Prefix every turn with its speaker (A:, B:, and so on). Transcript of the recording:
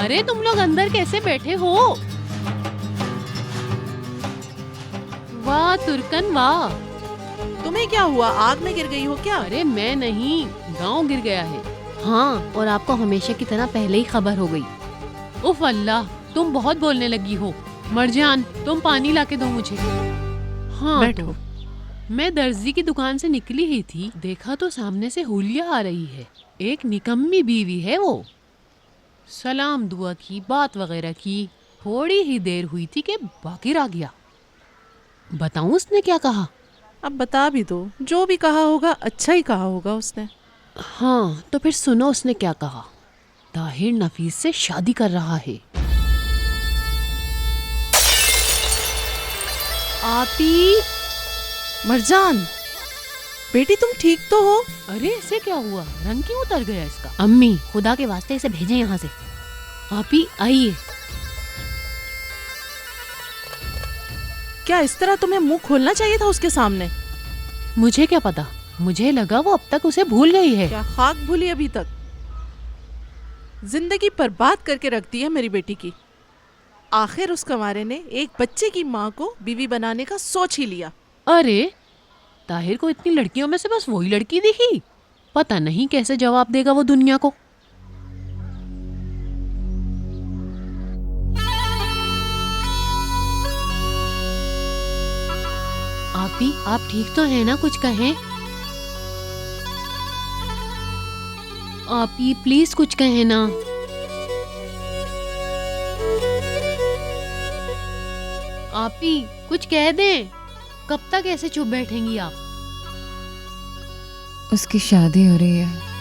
A: अरे तुम लोग अंदर कैसे बैठे हो? वाह तुर्कन वाह।
B: तुम्हें क्या हुआ, आग में गिर गई हो क्या?
A: अरे मैं नहीं, गांव गिर गया है। हाँ, और आपको हमेशा की तरह पहले ही खबर हो गई। उफ अल्लाह, तुम बहुत बोलने लगी हो। मरजान, तुम पानी लाके दो मुझे। हाँ
B: बैठो।
A: तो मैं दर्जी की दुकान से निकली ही थी, देखा तो सामने से हुलिया आ रही है। एक निकम्मी बीवी है वो। सलाम दुआ की, बात वगैरह की। थोड़ी ही देर हुई थी कि बाकिर आ गया। बताऊं उसने क्या कहा?
B: अब बता भी दो, जो भी कहा होगा अच्छा ही कहा होगा उसने।
A: हाँ तो फिर सुनो उसने क्या कहा। ताहिर नफीस से शादी कर रहा है। आपी,
B: मरजान, बेटी तुम ठीक तो हो?
A: अरे इसे क्या हुआ? रंग क्यों उतर गया इसका? अम्मी खुदा के वास्ते इसे भेजें यहाँ से। आपी आइए।
B: क्या इस तरह तुम्हें मुंह खोलना चाहिए था उसके सामने?
A: मुझे क्या पता, मुझे लगा वो अब तक उसे भूल गई है।
B: क्या खाक भूली अभी तक? जिंदगी बर्बाद करके रख दी है मेरी बेटी की। आखिर उस कंवारे ने एक बच्चे की माँ को बीवी बनाने का सोच ही लिया।
A: अरे ताहिर को इतनी लड़कियों में से बस वही लड़की दिखी। पता नहीं कैसे जवाब देगा वो दुनिया को। आपी, आप ठीक तो हैं ना? कुछ कहें आपी, प्लीज कुछ कहें ना। आपी कुछ कह दें। कब तक ऐसे चुप बैठेंगी आप?
C: उसकी शादी हो रही है।